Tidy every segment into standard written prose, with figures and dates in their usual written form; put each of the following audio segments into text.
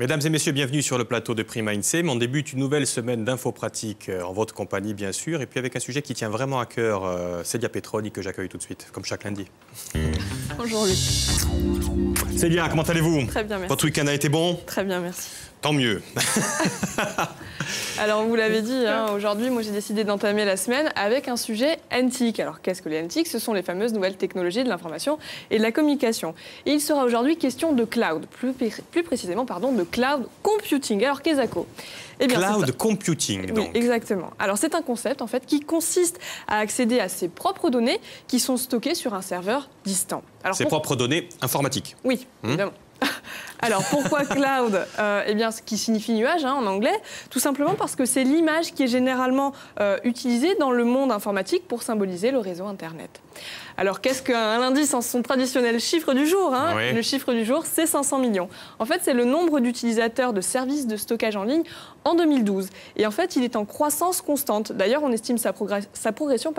Mesdames et messieurs, bienvenue sur le plateau de Prima INSEE. On débute une nouvelle semaine d'infos pratiques en votre compagnie, bien sûr, et puis avec un sujet qui tient vraiment à cœur, Célia Petroni, que j'accueille tout de suite, comme chaque lundi. Bonjour Luc. Célia, comment allez-vous? Très bien, merci. Votre week-end a été bon? Très bien, merci. Tant mieux. Alors, vous l'avez dit, aujourd'hui, moi j'ai décidé d'entamer la semaine avec un sujet NTIC. Alors, qu'est-ce que les NTIC? Ce sont les fameuses nouvelles technologies de l'information et de la communication. Et il sera aujourd'hui question de cloud, plus précisément, de cloud computing. Alors, qu'est-ce que c'est? Cloud computing, donc. Oui, exactement. Alors, c'est un concept, en fait, qui consiste à accéder à ses propres données qui sont stockées sur un serveur distant. Alors, ses propres données informatiques? Oui, évidemment. Alors, pourquoi cloud? Ce qui signifie nuage en anglais, tout simplement parce que c'est l'image qui est généralement utilisée dans le monde informatique pour symboliser le réseau Internet. Alors, qu'est-ce qu'un indice en son traditionnel chiffre du jour? Oui. Le chiffre du jour, c'est 500 millions. En fait, c'est le nombre d'utilisateurs de services de stockage en ligne en 2012. Et en fait, il est en croissance constante. D'ailleurs, on estime sa progression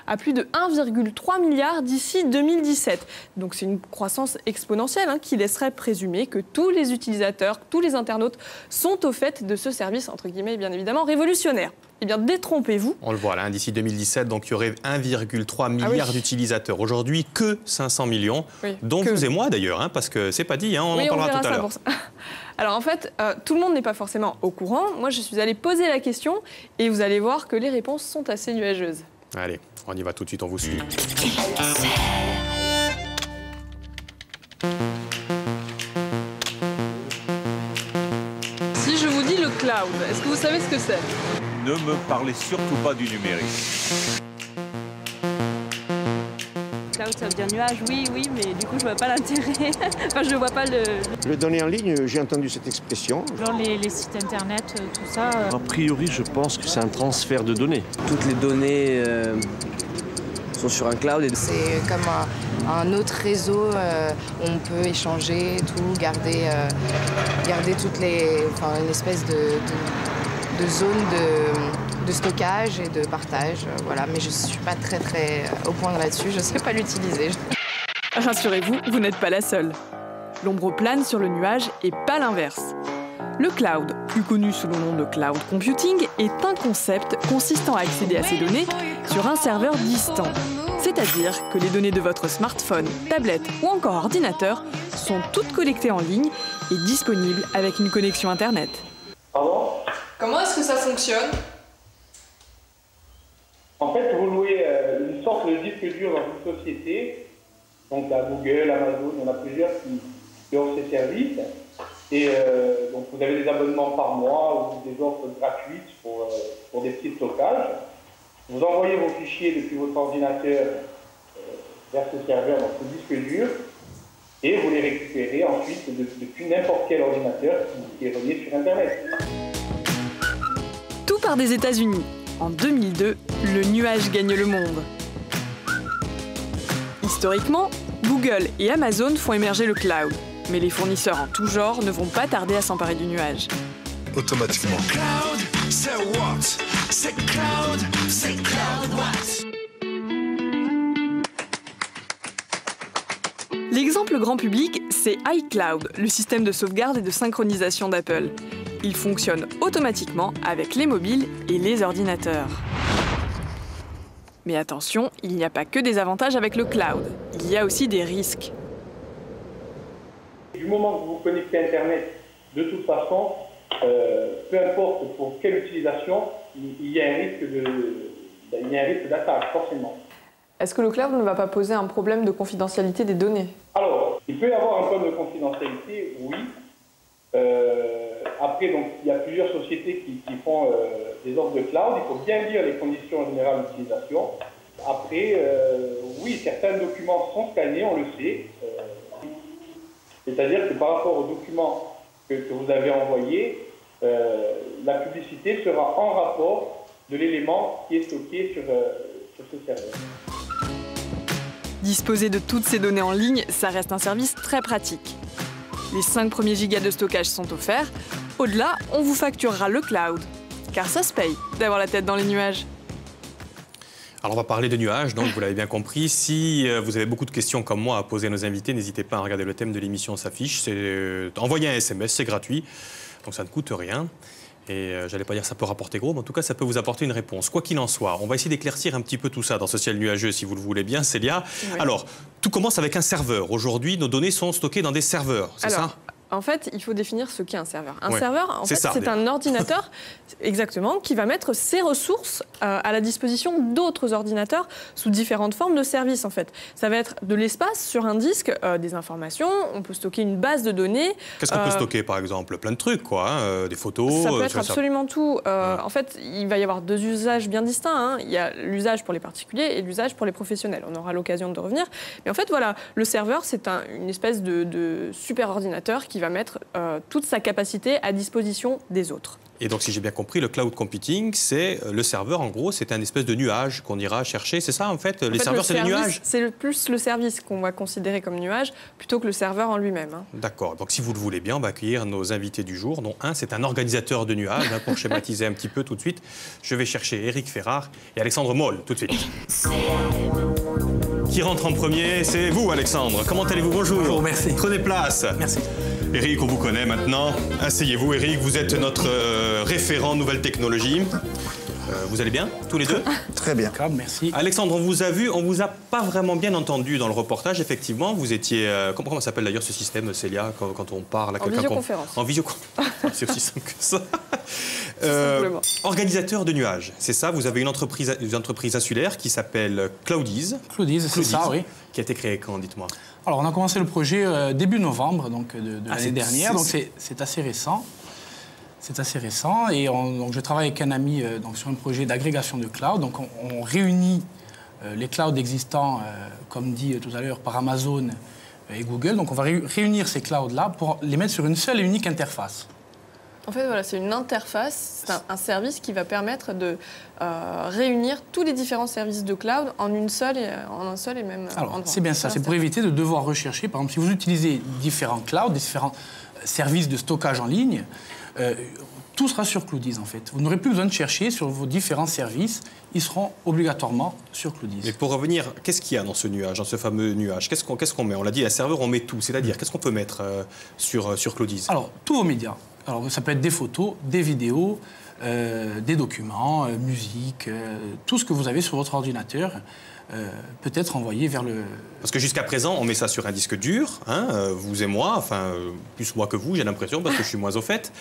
à plus de 1,3 milliard d'ici 2017. Donc, c'est une croissance exponentielle qui laisserait présumer que tous les utilisateurs, tous les internautes sont au fait de ce service, entre guillemets, bien évidemment, révolutionnaire. Eh bien, détrompez-vous. On le voit là, d'ici 2017, donc il y aurait 1,3 milliard d'utilisateurs. Aujourd'hui, que 500 millions, dont vous et moi d'ailleurs, parce que c'est pas dit, on en parlera tout à l'heure. Alors en fait, tout le monde n'est pas forcément au courant. Moi, je suis allée poser la question et vous allez voir que les réponses sont assez nuageuses. Allez, on y va tout de suite, on vous suit. Si je vous dis le cloud, est-ce que vous savez ce que c'est? Ne me parlez surtout pas du numérique. Cloud, ça veut dire nuage, oui, mais du coup, je vois pas l'intérêt. Enfin, je vois pas le... Le données en ligne, j'ai entendu cette expression. Genre les sites internet, tout ça. A priori, je pense que c'est un transfert de données. Toutes les données sont sur un cloud. C'est comme un autre réseau où on peut échanger, tout, garder toutes les... Enfin, une espèce de zone de stockage et de partage, voilà. Mais je ne suis pas très au point là-dessus, je ne sais pas l'utiliser. Rassurez-vous, vous n'êtes pas la seule. L'ombre plane sur le nuage et pas l'inverse. Le cloud, plus connu sous le nom de cloud computing, est un concept consistant à accéder à ces données sur un serveur distant. C'est-à-dire que les données de votre smartphone, tablette ou encore ordinateur sont toutes collectées en ligne et disponibles avec une connexion Internet. Pardon? Comment est-ce que ça fonctionne? En fait, vous louez une sorte de disque dur dans une société, donc à Google, Amazon, il y en a plusieurs qui offrent ces services. Et donc vous avez des abonnements par mois ou des offres gratuites pour des petits stockages. Vous envoyez vos fichiers depuis votre ordinateur vers ce serveur, dans ce disque dur, et vous les récupérez ensuite depuis n'importe quel ordinateur qui est relié sur Internet. Tout part des États-Unis. En 2002, le nuage gagne le monde. Historiquement, Google et Amazon font émerger le cloud. Mais les fournisseurs en tout genre ne vont pas tarder à s'emparer du nuage. Automatiquement. L'exemple grand public, c'est iCloud, le système de sauvegarde et de synchronisation d'Apple. Il fonctionne automatiquement avec les mobiles et les ordinateurs. Mais attention, il n'y a pas que des avantages avec le cloud. Il y a aussi des risques. Du moment que vous vous connectez à Internet, de toute façon, peu importe pour quelle utilisation, il y a un risque d'attaque, forcément. Est-ce que le cloud ne va pas poser un problème de confidentialité des données? Alors, il peut y avoir un problème de confidentialité, oui. Après, donc, il y a plusieurs sociétés qui font des offres de cloud. Il faut bien lire les conditions générales d'utilisation. Après, oui, certains documents sont scannés, on le sait. C'est-à-dire que par rapport aux documents que vous avez envoyés, la publicité sera en rapport de l'élément qui est stocké sur ce serveur. Disposer de toutes ces données en ligne, ça reste un service très pratique. Les 5 premiers gigas de stockage sont offerts. Au-delà, on vous facturera le cloud. Car ça se paye d'avoir la tête dans les nuages. Alors on va parler de nuages, donc vous l'avez bien compris. Si vous avez beaucoup de questions comme moi à poser à nos invités, n'hésitez pas à regarder le thème de l'émission s'affiche. C'est envoyer un SMS, c'est gratuit, donc ça ne coûte rien. Et j'allais pas dire ça peut rapporter gros, mais en tout cas ça peut vous apporter une réponse. Quoi qu'il en soit, on va essayer d'éclaircir un petit peu tout ça dans ce ciel nuageux, si vous le voulez bien, Célia. Oui. Alors, tout commence avec un serveur. Aujourd'hui, nos données sont stockées dans des serveurs, c'est ça ? En fait, il faut définir ce qu'est un serveur. Un serveur, en fait, c'est un ordinateur, exactement, qui va mettre ses ressources à la disposition d'autres ordinateurs sous différentes formes de services, en fait. Ça va être de l'espace sur un disque, des informations, on peut stocker une base de données. Qu'est-ce qu'on peut stocker, par exemple? Plein de trucs, quoi, hein, des photos. Ça peut être absolument tout. En fait, il va y avoir deux usages bien distincts, hein. Il y a l'usage pour les particuliers et l'usage pour les professionnels. On aura l'occasion de revenir. Mais en fait, voilà, le serveur, c'est une espèce de super ordinateur qui va mettre toute sa capacité à disposition des autres. Et donc, si j'ai bien compris, le cloud computing, c'est le serveur, en gros, c'est un espèce de nuage qu'on ira chercher. C'est ça, en fait? Les serveurs, c'est des nuages? C'est plus le service qu'on va considérer comme nuage, plutôt que le serveur en lui-même. Hein. D'accord. Donc, si vous le voulez bien, on va accueillir nos invités du jour, dont un, c'est un organisateur de nuages, hein, pour schématiser un petit peu tout de suite. Je vais chercher Éric Ferrard et Alexandre Moll, tout de suite. Qui rentre en premier? C'est vous, Alexandre. Comment allez-vous? Bonjour. Bonjour, merci. Prenez place. Merci. Éric, on vous connaît maintenant. Asseyez-vous, Éric. Vous êtes notre référent nouvelles technologies. Vous allez bien, tous les deux? Très bien. Merci. Alexandre, on vous a vu, on vous a pas vraiment bien entendu dans le reportage, effectivement. Vous étiez... comment s'appelle d'ailleurs ce système, Célia, quand on parle à quelqu'un? En visioconférence. En visioconférence. C'est aussi simple que ça. Organisateur de nuages, c'est ça? Vous avez une entreprise insulaire qui s'appelle Cloudiz. Cloudiz, c'est ça, oui. Qui a été créée quand, dites-moi? Alors, on a commencé le projet début novembre donc, de l'année dernière, donc c'est assez récent. C'est assez récent et donc je travaille avec un ami donc sur un projet d'agrégation de cloud. Donc on réunit les clouds existants, comme dit tout à l'heure, par Amazon et Google. Donc on va réunir ces clouds-là pour les mettre sur une seule et unique interface. En fait, voilà, c'est une interface, c'est un service qui va permettre de réunir tous les différents services de cloud en un seul et même endroit. C'est bien ça, c'est pour éviter de devoir rechercher. Par exemple, si vous utilisez différents clouds, différents services de stockage en ligne, tout sera sur Cloudiz, en fait. Vous n'aurez plus besoin de chercher sur vos différents services. Ils seront obligatoirement sur Cloudiz. Mais pour revenir, qu'est-ce qu'il y a dans ce nuage, dans ce fameux nuage? Qu'est-ce qu'on met? On l'a dit, un serveur, on met tout. C'est-à-dire, qu'est-ce qu'on peut mettre sur Cloudiz? Alors, tous vos médias. Alors, ça peut être des photos, des vidéos, des documents, musique, tout ce que vous avez sur votre ordinateur peut être envoyé vers le... Parce que jusqu'à présent, on met ça sur un disque dur, hein, vous et moi, enfin, plus moi que vous, j'ai l'impression, parce que je suis moins au fait.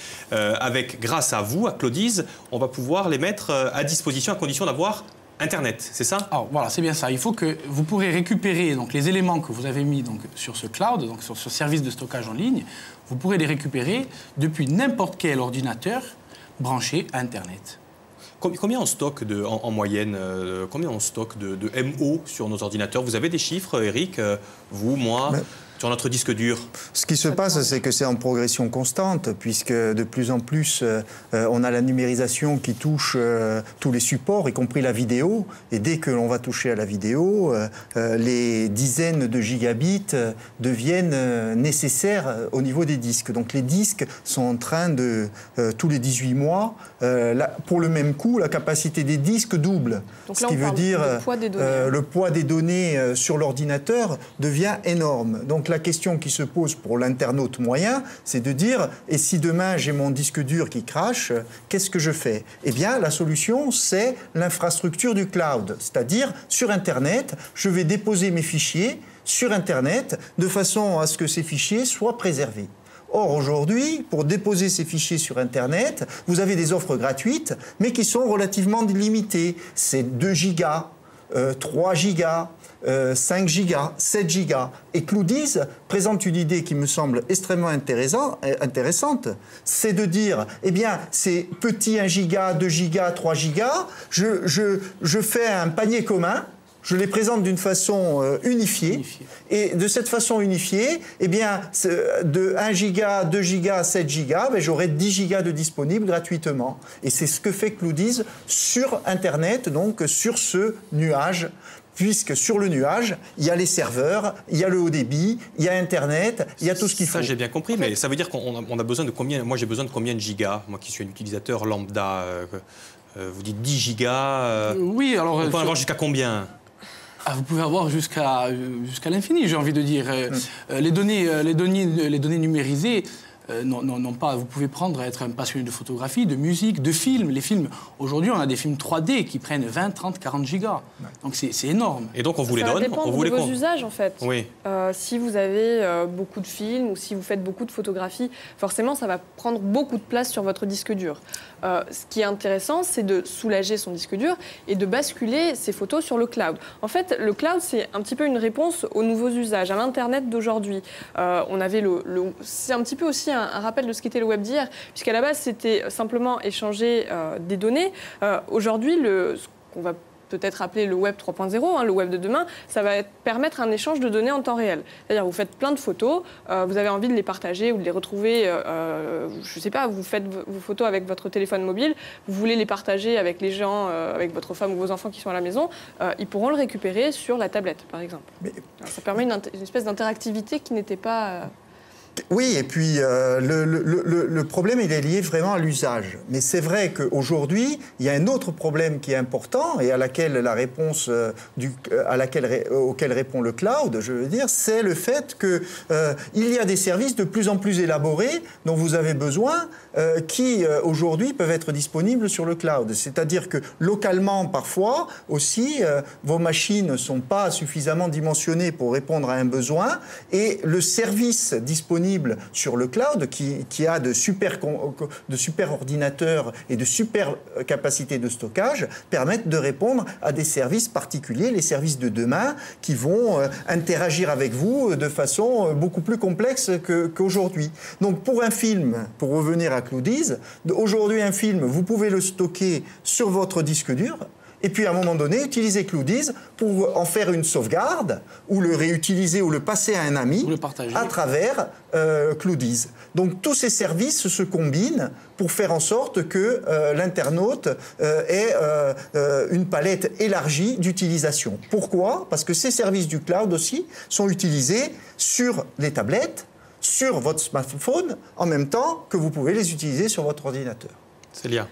Grâce à vous, à Cloudiz, on va pouvoir les mettre à disposition à condition d'avoir Internet, c'est ça? Alors voilà, c'est bien ça. Il faut que vous pourrez récupérer donc, les éléments que vous avez mis donc, sur ce cloud, donc, sur ce service de stockage en ligne, vous pourrez les récupérer depuis n'importe quel ordinateur branché à Internet. Combien on stocke en moyenne, combien on stocke de MO sur nos ordinateurs? Vous avez des chiffres, Éric, vous, moi, sur notre disque dur? Ce qui se passe, c'est que c'est en progression constante, puisque de plus en plus, on a la numérisation qui touche tous les supports, y compris la vidéo. Et dès que l'on va toucher à la vidéo, les dizaines de gigabits deviennent nécessaires au niveau des disques. Donc les disques sont en train de, tous les 18 mois, pour le même coût, la capacité des disques double. Donc là, ce qui veut dire le poids des données sur l'ordinateur devient énorme. Donc la question qui se pose pour l'internaute moyen, c'est de dire, et si demain j'ai mon disque dur qui crache, qu'est-ce que je fais? Eh bien, la solution, c'est l'infrastructure du cloud. C'est-à-dire, sur Internet, je vais déposer mes fichiers sur Internet de façon à ce que ces fichiers soient préservés. Or, aujourd'hui, pour déposer ces fichiers sur Internet, vous avez des offres gratuites, mais qui sont relativement limitées. C'est 2 gigas, 3 gigas, 5 gigas, 7 gigas. Et Cloudiz présente une idée qui me semble extrêmement intéressante, c'est de dire, eh bien, ces petits 1 giga, 2 gigas, 3 gigas, je fais un panier commun. Je les présente d'une façon unifiée. Et de cette façon unifiée, eh bien, de 1 giga, 2 gigas, 7 gigas, ben, j'aurai 10 gigas de disponibles gratuitement. Et c'est ce que fait Cloudiz sur Internet, donc sur ce nuage. Puisque sur le nuage, il y a les serveurs, il y a le haut débit, il y a Internet, il y a tout ce qu'il faut. Ça, j'ai bien compris, mais ça veut dire qu'on a besoin de combien? Moi, j'ai besoin de combien de gigas? Moi qui suis un utilisateur lambda, Vous dites 10 gigas. Oui, alors... On peut en avoir jusqu'à combien? Vous pouvez avoir jusqu'à l'infini, j'ai envie de dire. Les données numérisées, non pas. Vous pouvez être un passionné de photographie, de musique, de films. Les films, aujourd'hui, on a des films 3D qui prennent 20, 30, 40 gigas. Donc c'est énorme. Et donc on vous les donne? Ça dépend de vos usages, en fait. Oui. Si vous avez beaucoup de films ou si vous faites beaucoup de photographies, forcément, ça va prendre beaucoup de place sur votre disque dur. Ce qui est intéressant, c'est de soulager son disque dur et de basculer ses photos sur le cloud. En fait, le cloud, c'est un petit peu une réponse aux nouveaux usages, à l'Internet d'aujourd'hui. C'est un petit peu aussi un rappel de ce qu'était le web d'hier, puisqu'à la base, c'était simplement échanger des données. Aujourd'hui, ce qu'on va peut-être appeler le web 3.0, le web de demain, ça va permettre un échange de données en temps réel. C'est-à-dire, vous faites plein de photos, vous avez envie de les partager ou de les retrouver, je ne sais pas, vous faites vos photos avec votre téléphone mobile, vous voulez les partager avec les gens, avec votre femme ou vos enfants qui sont à la maison, ils pourront le récupérer sur la tablette, par exemple. Alors, ça permet une espèce d'interactivité qui n'était pas... Oui, et puis le problème, il est lié vraiment à l'usage. Mais c'est vrai qu'aujourd'hui, il y a un autre problème qui est important et à laquelle la réponse auquel répond le cloud, je veux dire, c'est le fait qu'il y a des services de plus en plus élaborés dont vous avez besoin qui, aujourd'hui, peuvent être disponibles sur le cloud. C'est-à-dire que localement, parfois, aussi, vos machines ne sont pas suffisamment dimensionnées pour répondre à un besoin et le service disponible sur le cloud, qui a de super ordinateurs et de super capacités de stockage, permettent de répondre à des services particuliers, les services de demain, qui vont interagir avec vous de façon beaucoup plus complexe qu'aujourd'hui. Donc pour un film, pour revenir à Cloudies, aujourd'hui un film, vous pouvez le stocker sur votre disque dur, et puis à un moment donné, utiliser Cloudies pour en faire une sauvegarde, ou le réutiliser, ou le passer à un ami, à travers Cloudies. Donc tous ces services se combinent pour faire en sorte que l'internaute ait une palette élargie d'utilisation. Pourquoi? Parce que ces services du cloud aussi sont utilisés sur les tablettes, sur votre smartphone, en même temps que vous pouvez les utiliser sur votre ordinateur. Célia.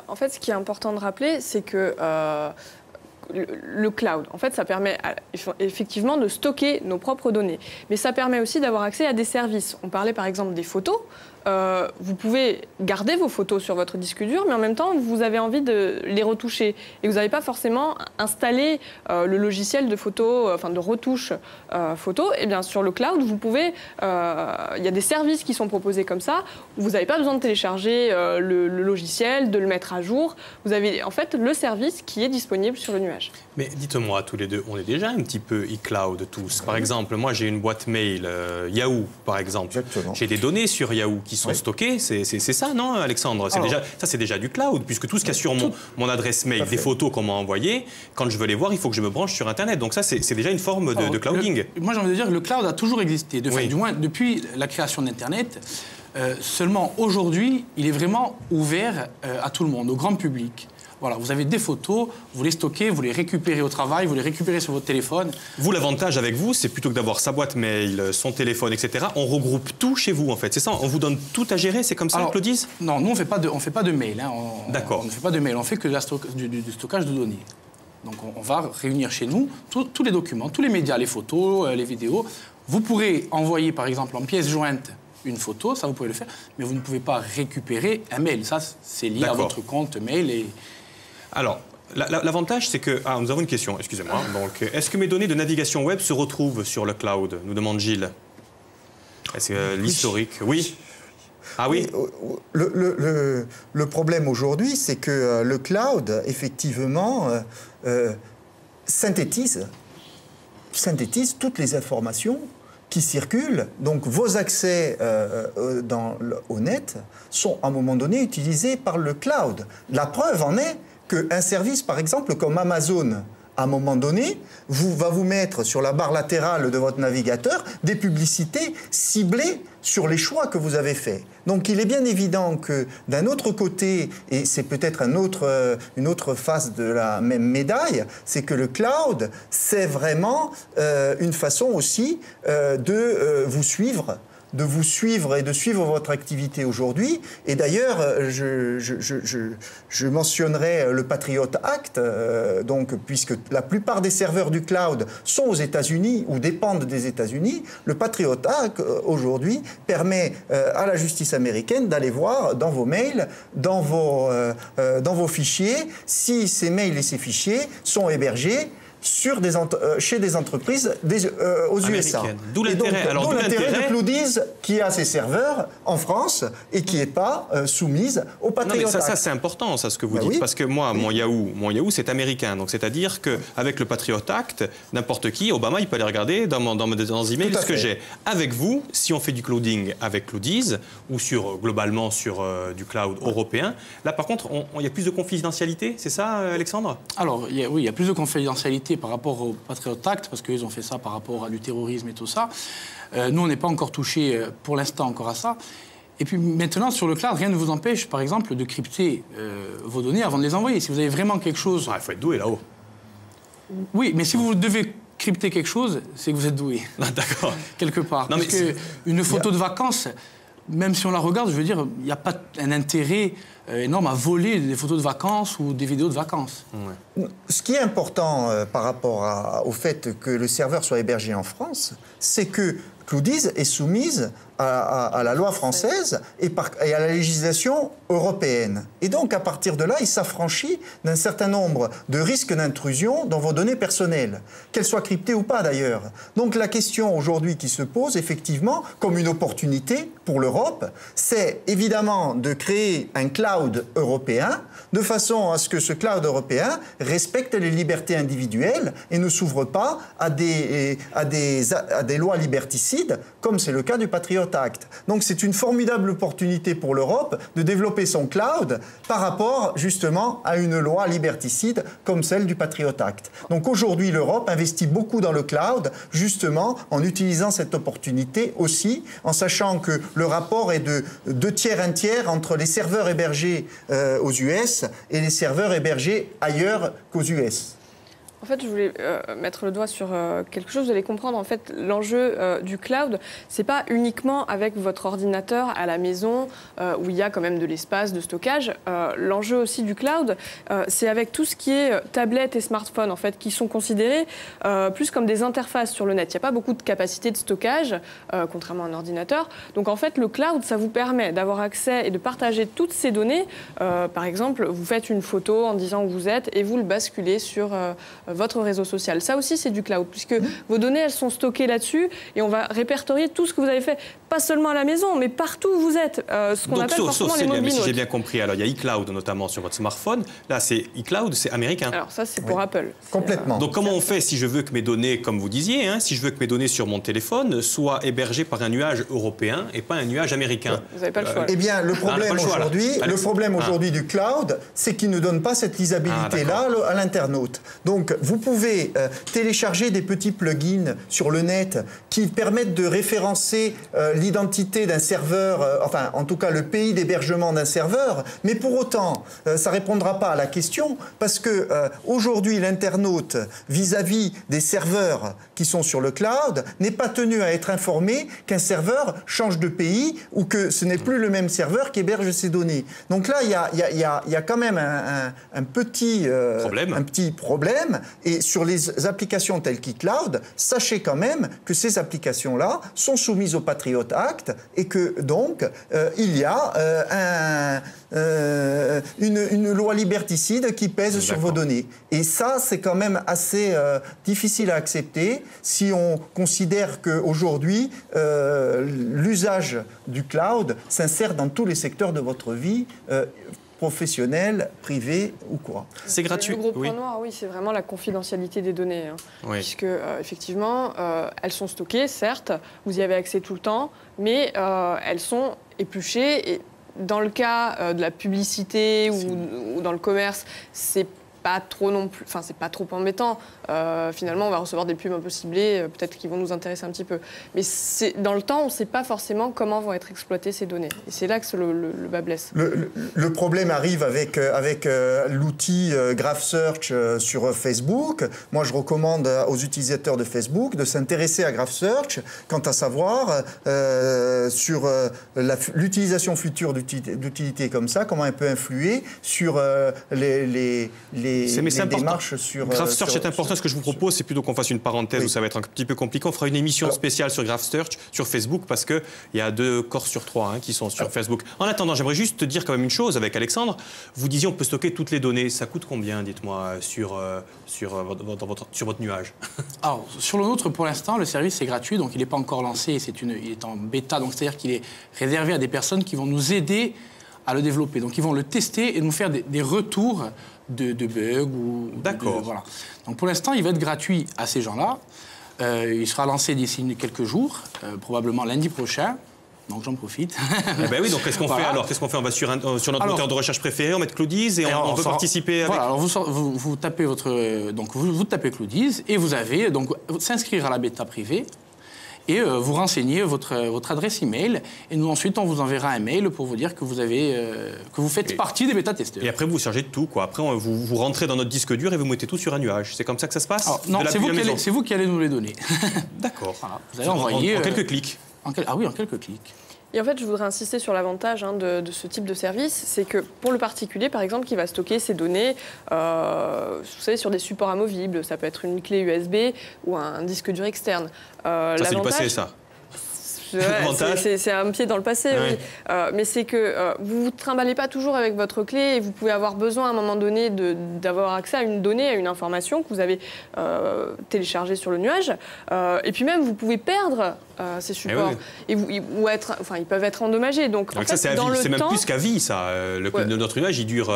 En fait, ce qui est important de rappeler, c'est que le cloud, en fait, ça permet effectivement de stocker nos propres données. Mais ça permet aussi d'avoir accès à des services. On parlait par exemple des photos. Vous pouvez garder vos photos sur votre disque dur, mais en même temps, vous avez envie de les retoucher. Et vous n'avez pas forcément installé le logiciel de photo, de retouche photo. Et bien, sur le cloud, vous pouvez... Il y a des services qui sont proposés comme ça, où vous n'avez pas besoin de télécharger le logiciel, de le mettre à jour. Vous avez en fait le service qui est disponible sur le nuage. Mais dites-moi, tous les deux, on est déjà un petit peu e-cloud tous. Par exemple, moi, j'ai une boîte mail Yahoo, par exemple. J'ai des données sur Yahoo qui sont stockées. C'est ça, non, Alexandre? C'est déjà du cloud, puisque tout ce qu'il y a sur mon adresse mail, des photos qu'on m'a envoyées, quand je veux les voir, il faut que je me branche sur Internet. Donc ça, c'est déjà une forme de clouding. Moi, j'ai envie de dire que le cloud a toujours existé. Du moins, depuis la création d'Internet. Seulement, aujourd'hui, il est vraiment ouvert à tout le monde, au grand public. Voilà, vous avez des photos, vous les stockez, vous les récupérez au travail, vous les récupérez sur votre téléphone. Vous, l'avantage avec vous, c'est plutôt que d'avoir sa boîte mail, son téléphone, etc., on regroupe tout chez vous, en fait. C'est ça? On vous donne tout à gérer? C'est comme ça, Cloudies? Non, nous, on fait pas de mail. Hein. D'accord. On ne fait pas de mail, on fait que du stockage de données. Donc, on va réunir chez nous tous les documents, tous les médias, les photos, les vidéos. Vous pourrez envoyer, par exemple, en pièce jointe, une photo, ça, vous pouvez le faire, mais vous ne pouvez pas récupérer un mail. Ça, c'est lié à votre compte mail et... Alors, l'avantage, c'est que... Ah, nous avons une question, excusez-moi. Donc, est-ce que mes données de navigation web se retrouvent sur le cloud? Nous demande Gilles. Est-ce que l'historique... Oui. Ah oui. Le problème aujourd'hui, c'est que le cloud, effectivement, synthétise toutes les informations qui circulent. Donc, vos accès au net sont, à un moment donné, utilisés par le cloud. La preuve en est qu'un service, par exemple, comme Amazon, à un moment donné, va vous mettre sur la barre latérale de votre navigateur des publicités ciblées sur les choix que vous avez faits. Donc il est bien évident que d'un autre côté, et c'est peut-être une autre face de la même médaille, c'est que le cloud, c'est vraiment une façon aussi de vous suivre de vous suivre et de suivre votre activité aujourd'hui. Et d'ailleurs, je mentionnerai le Patriot Act, donc, puisque la plupart des serveurs du cloud sont aux États-Unis ou dépendent des États-Unis, le Patriot Act, aujourd'hui, permet à la justice américaine d'aller voir dans vos mails, dans vos fichiers, si ces mails et ces fichiers sont hébergés chez des entreprises aux USA. D'où l'intérêt de Cloudies qui a ses serveurs en France et qui n'est pas soumise au Patriot Act. Ça c'est important, ça, ce que vous dites, parce que moi, mon Yahoo, c'est américain. Donc c'est-à-dire qu'avec le Patriot Act, n'importe qui, Obama, il peut aller regarder dans mes emails ce que j'ai. Avec vous, si on fait du clouding avec Cloudies ou globalement sur du cloud européen, là par contre, il y a plus de confidentialité, c'est ça, Alexandre? Alors, il y a plus de confidentialité par rapport au Patriot Act, parce qu'ils ont fait ça par rapport à du terrorisme et tout ça. Nous, on n'est pas encore touché pour l'instant encore à ça. Et puis maintenant, sur le cloud, rien ne vous empêche, par exemple, de crypter vos données avant de les envoyer. Si vous avez vraiment quelque chose... Il faut être doué là-haut. Oui, mais si vous devez crypter quelque chose, c'est que vous êtes doué. D'accord. Quelque part. Parce qu'une photo de vacances, même si on la regarde, je veux dire, il n'y a pas un intérêt énorme à voler des photos de vacances ou des vidéos de vacances. Ouais. Ce qui est important par rapport au fait que le serveur soit hébergé en France, c'est que Cloudies est soumise à la loi française et à la législation européenne. Et donc, à partir de là, il s'affranchit d'un certain nombre de risques d'intrusion dans vos données personnelles, qu'elles soient cryptées ou pas d'ailleurs. Donc, la question aujourd'hui qui se pose, effectivement, comme une opportunité pour l'Europe, c'est évidemment de créer un cloud européen de façon à ce que ce cloud européen respecte les libertés individuelles et ne s'ouvre pas à des lois liberticides, comme c'est le cas du Patriot Act. Donc c'est une formidable opportunité pour l'Europe de développer son cloud par rapport justement à une loi liberticide comme celle du Patriot Act. Donc aujourd'hui l'Europe investit beaucoup dans le cloud justement en utilisant cette opportunité aussi, en sachant que le rapport est de 2 tiers, 1 tiers entre les serveurs hébergés aux US et les serveurs hébergés ailleurs qu'aux US. En fait, je voulais mettre le doigt sur quelque chose. Vous allez comprendre, en fait, l'enjeu du cloud, c'est pas uniquement avec votre ordinateur à la maison où il y a quand même de l'espace de stockage. L'enjeu aussi du cloud, c'est avec tout ce qui est tablette et smartphone, en fait, qui sont considérés plus comme des interfaces sur le net. Il n'y a pas beaucoup de capacité de stockage, contrairement à un ordinateur. Donc, en fait, le cloud, ça vous permet d'avoir accès et de partager toutes ces données. Par exemple, vous faites une photo en disant où vous êtes et vous le basculez sur votre réseau social. Ça aussi, c'est du cloud, puisque vos données, elles sont stockées là-dessus et on va répertorier tout ce que vous avez fait, pas seulement à la maison, mais partout où vous êtes, ce qu'on appelle forcément les mobiles. Si j'ai bien compris, alors il y a iCloud notamment sur votre smartphone. Là, c'est iCloud, c'est américain. Alors ça, c'est pour Apple. Complètement. Donc comment on fait si je veux que mes données, comme vous disiez, si je veux que mes données sur mon téléphone soient hébergées par un nuage européen et pas un nuage américain? Vous n'avez pas le choix. Eh bien, le problème aujourd'hui du cloud, c'est qu'il ne donne pas cette lisibilité-là à l'internaute. Donc, vous pouvez télécharger des petits plugins sur le net qui permettent de référencer l'identité d'un serveur, enfin, en tout cas, le pays d'hébergement d'un serveur, mais pour autant, ça ne répondra pas à la question, parce que aujourd'hui, l'internaute, vis-à-vis des serveurs qui sont sur le cloud, n'est pas tenu à être informé qu'un serveur change de pays ou que ce n'est plus le même serveur qui héberge ses données. Donc là, il y a quand même un petit problème. Et sur les applications telles qu'Icloud, sachez quand même que ces applications-là sont soumises au Patriot Act et que donc il y a une loi liberticide qui pèse sur vos données. Et ça, c'est quand même assez difficile à accepter si on considère qu'aujourd'hui, l'usage du cloud s'insère dans tous les secteurs de votre vie, professionnel, privé ou quoi. C'est gratuit. Le gros point noir, oui, c'est vraiment la confidentialité des données. Oui. Puisque, effectivement, elles sont stockées, certes, vous y avez accès tout le temps, mais elles sont épluchées. Et dans le cas de la publicité ou dans le commerce, c'est pas trop non plus, enfin c'est pas trop embêtant. Finalement, on va recevoir des pubs un peu ciblées, peut-être qui vont nous intéresser un petit peu. Mais dans le temps, on ne sait pas forcément comment vont être exploitées ces données. Et c'est là que le bas blesse. Le problème arrive avec l'outil Graph Search sur Facebook. Moi, je recommande aux utilisateurs de Facebook de s'intéresser à Graph Search quant à savoir sur l'utilisation future d'utilités comme ça, comment elle peut influer sur les démarches sur... Graph Search est important. Ce que je vous propose, c'est plutôt qu'on fasse une parenthèse où ça va être un petit peu compliqué. On fera une émission spéciale sur Graph Search sur Facebook parce qu'il y a 2 corps sur 3 qui sont sur Facebook. En attendant, j'aimerais juste te dire quand même une chose avec Alexandre. Vous disiez on peut stocker toutes les données. Ça coûte combien, dites-moi, sur votre nuage? Alors, sur le nôtre, pour l'instant, le service est gratuit, donc il n'est pas encore lancé. Il est en bêta, donc c'est-à-dire qu'il est réservé à des personnes qui vont nous aider à le développer. Donc ils vont le tester et nous faire des retours de bugs ou... D'accord. Voilà. Donc pour l'instant, il va être gratuit à ces gens-là. Il sera lancé d'ici quelques jours, probablement lundi prochain. Donc j'en profite. Eh ben oui, donc qu'est-ce qu'on fait alors? Qu'est-ce qu'on fait? On va sur notre moteur de recherche préféré, on met Cloudiz et on peut participer avec... Voilà, alors vous tapez vous tapez Cloudiz et vous avez donc s'inscrire à la bêta privée. Et vous renseignez votre adresse email et nous ensuite on vous enverra un mail pour vous dire que vous faites partie des bêta-testeurs. Et après vous chargez de tout quoi. Après vous rentrez dans notre disque dur et vous mettez tout sur un nuage. C'est comme ça que ça se passe? Alors, non, c'est vous qui allez nous les donner. D'accord. Voilà, vous allez envoyer en quelques clics. Ah oui, en quelques clics. Et en fait, je voudrais insister sur l'avantage de ce type de service, c'est que pour le particulier, par exemple, qui va stocker ses données, vous savez, sur des supports amovibles, ça peut être une clé USB ou un disque dur externe. Ça, c'est du passé, ça. C'est un pied dans le passé, oui. Mais c'est que vous ne vous trimballez pas toujours avec votre clé et vous pouvez avoir besoin à un moment donné d'avoir accès à une donnée, à une information que vous avez téléchargée sur le nuage. Et puis même, vous pouvez perdre ces supports. Ils peuvent être endommagés. Donc en fait, ça, c'est même plus qu'à vie, ça. Notre nuage, il dure...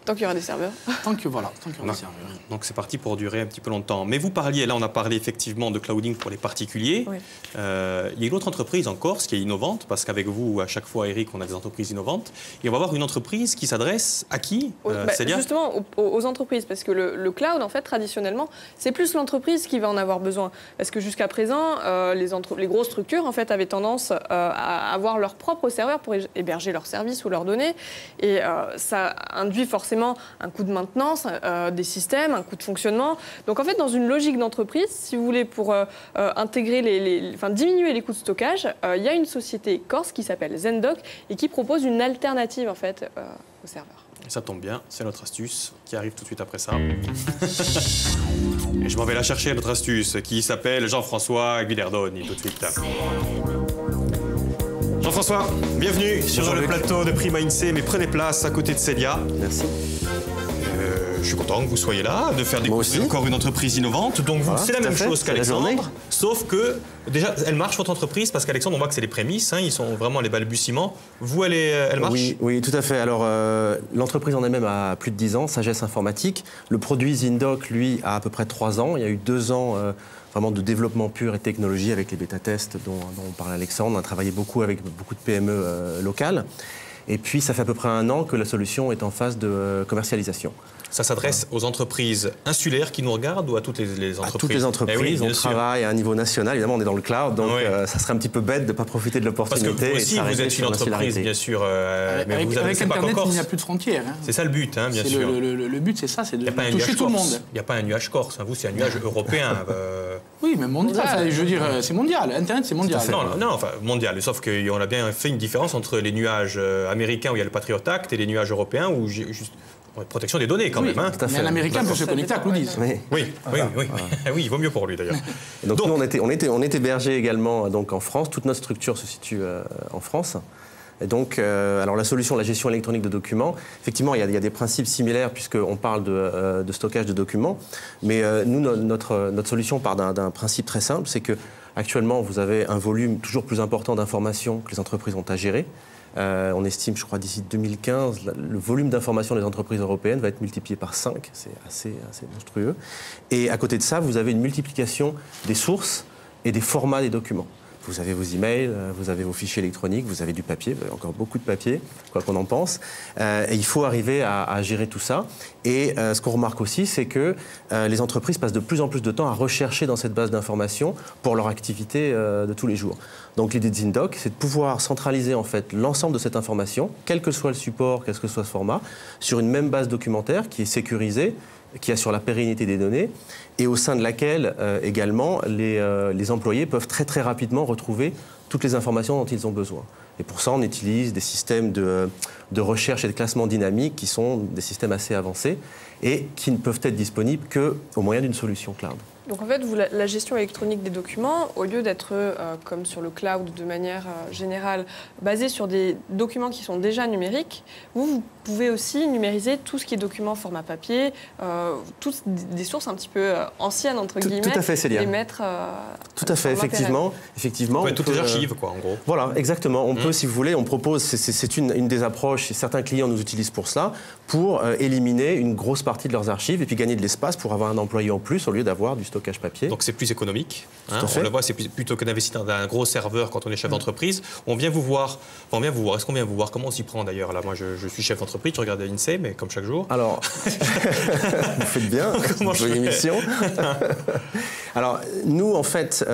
Tant qu'il y aura des serveurs. Tant qu'il y aura des serveurs. Donc c'est parti pour durer un petit peu longtemps. Mais vous parliez, là on a parlé effectivement de clouding pour les particuliers. Oui. Il y a une autre entreprise en Corse qui est innovante, parce qu'avec vous, à chaque fois, Eric, on a des entreprises innovantes. Et on va avoir une entreprise qui s'adresse à qui? Justement, aux entreprises, parce que le cloud, en fait, traditionnellement, c'est plus l'entreprise qui va en avoir besoin. Parce que jusqu'à présent, les grosses structures, en fait, avaient tendance à avoir leur propre serveur pour héberger leurs services ou leurs données. Et ça induit forcément un coût de maintenance des systèmes, un coût de fonctionnement. Donc, en fait, dans une logique d'entreprise, si vous voulez, pour intégrer diminuer les coûts de stockage, il y a une société corse qui s'appelle Zendoc et qui propose une alternative en fait au serveur. Et ça tombe bien, c'est notre astuce qui arrive tout de suite après ça. Et je m'en vais la chercher, notre astuce, qui s'appelle Jean-François Guiderdoni, tout de suite. Jean-François, bienvenue sur le plateau de Prima INSEE, mais prenez place à côté de Célia. Merci. Je suis content que vous soyez là, de faire découvrir encore une entreprise innovante. Donc c'est la même chose qu'Alexandre, sauf que déjà elle marche votre entreprise parce qu'Alexandre on voit que c'est les prémices, ils sont vraiment les balbutiements. Vous elle marche? Oui, tout à fait. Alors l'entreprise en elle-même a plus de 10 ans, Sagesse Informatique. Le produit Zendoc lui a à peu près 3 ans. Il y a eu 2 ans vraiment de développement pur et technologie avec les bêta-tests dont parlait Alexandre. On a travaillé beaucoup avec beaucoup de PME locales. Et puis ça fait à peu près 1 an que la solution est en phase de commercialisation. Ça s'adresse aux entreprises insulaires qui nous regardent ou à toutes les entreprises? À toutes les entreprises, on travaille à un niveau national. Évidemment, on est dans le cloud, donc ça serait un petit peu bête de ne pas profiter de l'opportunité. Parce que vous aussi, vous êtes une entreprise, bien sûr. Mais avec Internet, il n'y a plus de frontières. C'est ça le but, bien sûr. Le but, c'est ça, c'est de toucher tout le monde. Il n'y a pas un nuage corse, vous, c'est un nuage européen. Oui, mais mondial. Je veux dire, c'est mondial. Internet, c'est mondial. Non, enfin, mondial. Sauf qu'on a bien fait une différence entre les nuages américains où il y a le Patriot Act et les nuages européens où juste... Protection des données quand même. Mais un Américain peut se connecter à Cloudiz. Oui, il vaut mieux pour lui d'ailleurs. Donc nous, on est hébergé également donc, en France. Toute notre structure se situe en France. Et donc, alors la solution, la gestion électronique de documents, effectivement, il y a des principes similaires puisqu'on parle de stockage de documents. Mais nous, notre solution part d'un principe très simple, c'est qu'actuellement, vous avez un volume toujours plus important d'informations que les entreprises ont à gérer. On estime, je crois, d'ici 2015, le volume d'informations des entreprises européennes va être multiplié par 5. C'est assez monstrueux. Et à côté de ça, vous avez une multiplication des sources et des formats des documents. Il Vous avez vos emails, vous avez vos fichiers électroniques, vous avez du papier, vous avez encore beaucoup de papier, quoi qu'on en pense. Et il faut arriver à gérer tout ça. Et ce qu'on remarque aussi, c'est que les entreprises passent de plus en plus de temps à rechercher dans cette base d'informations pour leur activité de tous les jours. Donc l'idée de Zindoc, c'est de pouvoir centraliser en fait l'ensemble de cette information, quel que soit le support, quel que soit ce format, sur une même base documentaire qui est sécurisée, qui assure la pérennité des données et au sein de laquelle également les employés peuvent très très rapidement retrouver toutes les informations dont ils ont besoin. Et pour ça, on utilise des systèmes de recherche et de classement dynamique qui sont des systèmes assez avancés et qui ne peuvent être disponibles qu'au moyen d'une solution cloud. Donc en fait, la gestion électronique des documents, au lieu d'être comme sur le cloud de manière générale, basée sur des documents qui sont déjà numériques, vous pouvez aussi numériser tout ce qui est documents format papier, toutes des sources un petit peu anciennes, entre guillemets, tout à fait, Célia. les mettre tout à fait, effectivement. Toutes les archives, quoi, en gros. Voilà, exactement. On peut, si vous voulez, on propose, c'est une des approches, certains clients nous utilisent pour cela, pour éliminer une grosse partie de leurs archives et puis gagner de l'espace pour avoir un employé en plus au lieu d'avoir du stockage papier. Donc c'est plus économique. Hein, on le voit, c'est plutôt que d'investir dans un gros serveur quand on est chef d'entreprise. On vient vous voir. Enfin, on vient vous voir. Est-ce qu'on vient vous voir? Comment on s'y prend d'ailleurs? Là, moi, je suis chef d'entreprise, je regarde l'INSEE, mais comme chaque jour. Alors, vous faites bien, bonne émission. Alors, nous, en fait,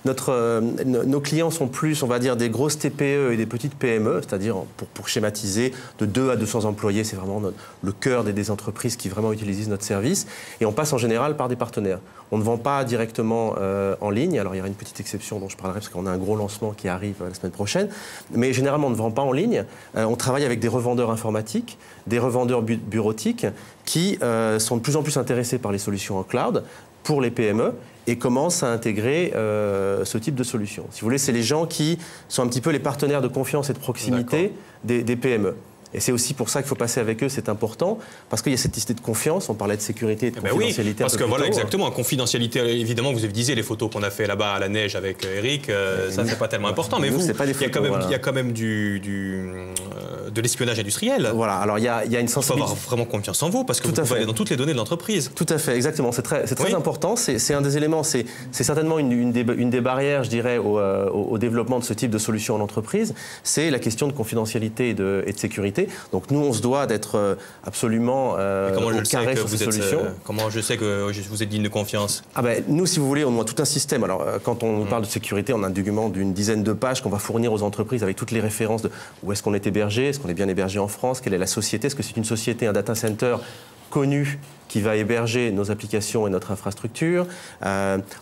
nos clients sont plus, on va dire, des grosses TPE et des petites PME, c'est-à-dire, pour schématiser, de 2 à 200 employés, c'est vraiment le cœur des entreprises qui vraiment utilisent notre service. Et on passe en général par des partenaires. On ne vend pas directement en ligne. Alors, il y aura une petite exception dont je parlerai parce qu'on a un gros lancement qui arrive la semaine prochaine. Mais généralement, on ne vend pas en ligne. On travaille avec des revendeurs informatiques, des revendeurs bureautiques qui sont de plus en plus intéressés par les solutions en cloud pour les PME et commencent à intégrer ce type de solution. Si vous voulez, c'est les gens qui sont un petit peu les partenaires de confiance et de proximité des PME. Et c'est aussi pour ça qu'il faut passer avec eux, c'est important, parce qu'il y a cette idée de confiance, on parlait de sécurité et de confidentialité. Oui, parce que voilà, exactement, confidentialité, évidemment, vous disiez les photos qu'on a fait là-bas à la neige avec Eric, ça c'est pas tellement important, mais vous, il y a quand même de l'espionnage industriel. Voilà, alors il y a une sensibilité. Il faut avoir vraiment confiance en vous, parce que vous pouvez aller dans toutes les données de l'entreprise. Tout à fait, exactement, c'est très important, c'est un des éléments, c'est certainement une des barrières, je dirais, au développement de ce type de solution en entreprise, c'est la question de confidentialité et de sécurité. Donc nous, on se doit d'être absolument au carré sur ces solutions. Comment je sais que vous êtes digne de confiance? Nous, si vous voulez, on a tout un système. Alors, quand on parle de sécurité, on a un document d'une dizaine de pages qu'on va fournir aux entreprises avec toutes les références de où est-ce qu'on est hébergé, est-ce qu'on est bien hébergé en France, quelle est la société, est-ce que c'est une société, un data center connu qui va héberger nos applications et notre infrastructure.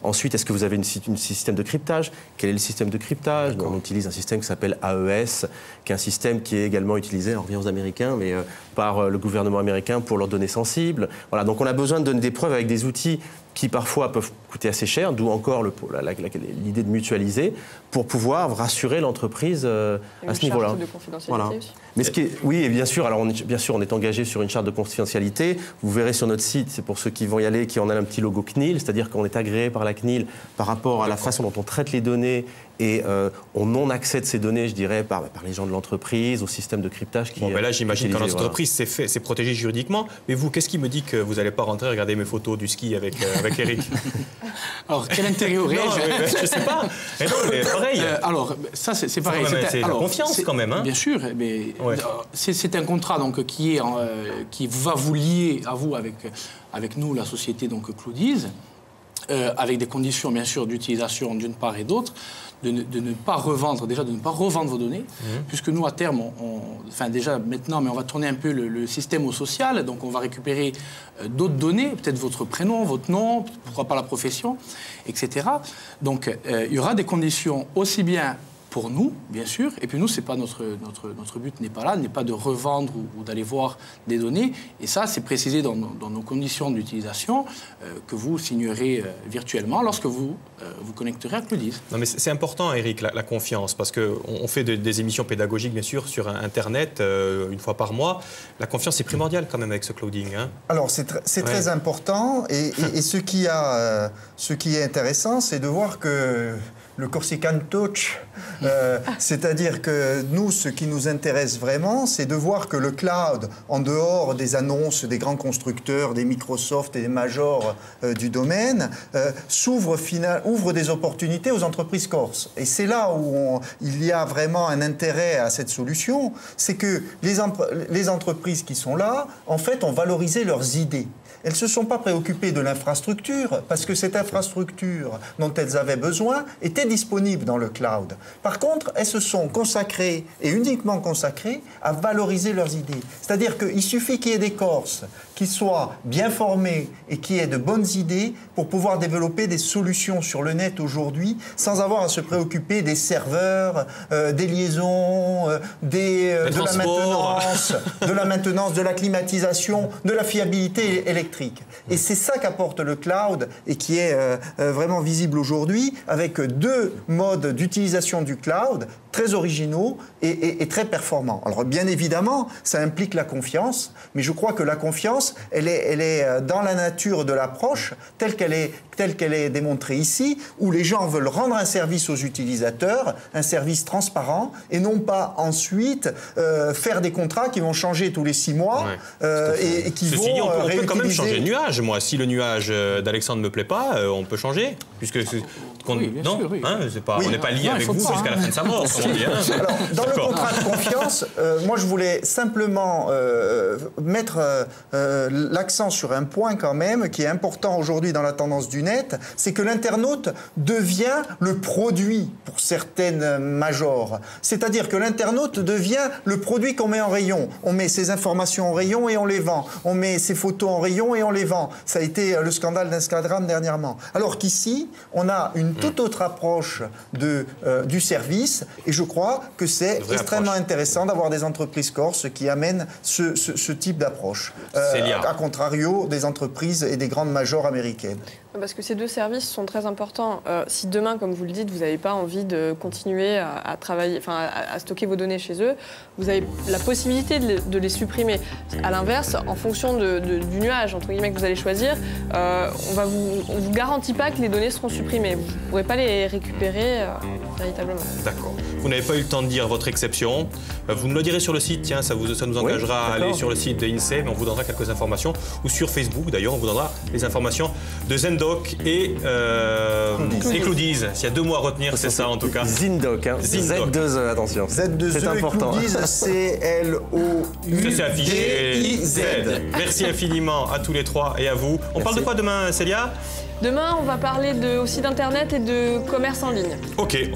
Ensuite, est-ce que vous avez un système de cryptage? Quel est le système de cryptage? On utilise un système qui s'appelle AES, qui est un système qui est également utilisé, on revient aux Américains, mais par le gouvernement américain pour leurs données sensibles. Voilà, donc on a besoin de donner des preuves avec des outils qui parfois peuvent coûter assez cher, d'où encore l'idée de mutualiser pour pouvoir rassurer l'entreprise à ce niveau-là. De confidentialité aussi. Mais oui, et bien sûr, alors on est engagé sur une charte de confidentialité. Vous verrez sur notre site, c'est pour ceux qui vont y aller, qui en a un petit logo CNIL, c'est-à-dire qu'on est agréé par la CNIL par rapport à la façon dont on traite les données et au non-accès de ces données, je dirais, par les gens de l'entreprise, au système de cryptage qui là, j'imagine qu'en entreprise, c'est protégé juridiquement. Mais vous, qu'est-ce qui me dit que vous n'allez pas rentrer regarder mes photos du ski avec Eric? Alors, quel intérêt aurais-je? Je ne sais pas. Mais non, mais pareil. Alors, ça, c'est pareil. C'est la confiance, quand même. Hein. Bien sûr. Mais c'est un contrat donc, qui va vous lier à vous avec nous, la société donc, Cloudiz, avec des conditions, bien sûr, d'utilisation d'une part et d'autre. De ne pas revendre vos données, puisque nous, à terme, déjà maintenant, mais on va tourner un peu le système au social, donc on va récupérer d'autres données, peut-être votre prénom, votre nom, pourquoi pas la profession, etc. Donc, il y aura des conditions aussi bien pour nous, bien sûr, et puis nous, c'est pas notre but n'est pas là, n'est pas de revendre ou d'aller voir des données, et ça, c'est précisé dans nos conditions d'utilisation que vous signerez virtuellement lorsque vous vous connecterez à Cloudiz. Non, mais c'est important, Eric, la confiance, parce qu'on fait des émissions pédagogiques, bien sûr, sur Internet, une fois par mois. La confiance est primordiale, quand même, avec ce clouding. Hein. Alors, c'est très important, et ce qui est intéressant, c'est de voir que le Corsican Touch. C'est-à-dire que nous, ce qui nous intéresse vraiment, c'est de voir que le cloud, en dehors des annonces des grands constructeurs, des Microsoft et des majors du domaine, ouvre des opportunités aux entreprises corses. Et c'est là où il y a vraiment un intérêt à cette solution, c'est que les entreprises qui sont là, en fait, ont valorisé leurs idées. Elles ne se sont pas préoccupées de l'infrastructure parce que cette infrastructure dont elles avaient besoin était disponible dans le cloud. Par contre, elles se sont consacrées, et uniquement consacrées, à valoriser leurs idées. C'est-à-dire qu'il suffit qu'il y ait des Corses qui soient bien formés et qui aient de bonnes idées pour pouvoir développer des solutions sur le net aujourd'hui sans avoir à se préoccuper des serveurs, des liaisons, de la maintenance, de la climatisation, de la fiabilité électrique. Et c'est ça qu'apporte le cloud et qui est vraiment visible aujourd'hui avec 2 modes d'utilisation du cloud très originaux et très performants. Alors bien évidemment, ça implique la confiance, mais je crois que la confiance, elle est dans la nature de l'approche telle qu'elle est démontrée ici, où les gens veulent rendre un service aux utilisateurs, un service transparent, et non pas ensuite faire des contrats qui vont changer tous les 6 mois et qui vont on peut réutiliser. Quand même changer le nuage. Moi, si le nuage d'Alexandre ne me plaît pas, on peut changer, puisque oui, bien sûr, oui. Hein, on n'est pas lié avec vous jusqu'à la fin de sa mort. Alors, dans le contrat de confiance, moi je voulais simplement mettre l'accent sur un point quand même qui est important aujourd'hui dans la tendance du net, c'est que l'internaute devient le produit pour certaines majors. C'est-à-dire que l'internaute devient le produit qu'on met en rayon. On met ses informations en rayon et on les vend. On met ses photos en rayon et on les vend. Ça a été le scandale d'Instagram dernièrement. Alors qu'ici, on a une toute autre approche du service et je crois que c'est extrêmement intéressant d'avoir des entreprises corses qui amènent ce type d'approche, à contrario des entreprises et des grandes majors américaines. Parce que ces 2 services sont très importants. Si demain, comme vous le dites, vous n'avez pas envie de continuer à travailler, enfin à stocker vos données chez eux, vous avez la possibilité de les supprimer. À l'inverse, en fonction du nuage entre guillemets que vous allez choisir, on vous garantit pas que les données seront supprimées. Vous ne pourrez pas les récupérer véritablement. D'accord. Vous n'avez pas eu le temps de dire votre exception. Vous nous le direz sur le site. Tiens, ça nous engagera à aller sur le site de INSEE, mais on vous donnera quelques informations. Ou sur Facebook, d'ailleurs, on vous donnera les informations de Zendoc et Cloudiz. S'il y a 2 mots à retenir, c'est ça en tout cas. Zindoc, hein. Z2E, attention. Z2E, c'est important. Cloudiz, C-L-O-U-D-I-Z. C'est affiché. Merci infiniment à tous les 3 et à vous. On parle de quoi demain, Célia ? Demain, on va parler aussi d'Internet et de commerce en ligne. Ok,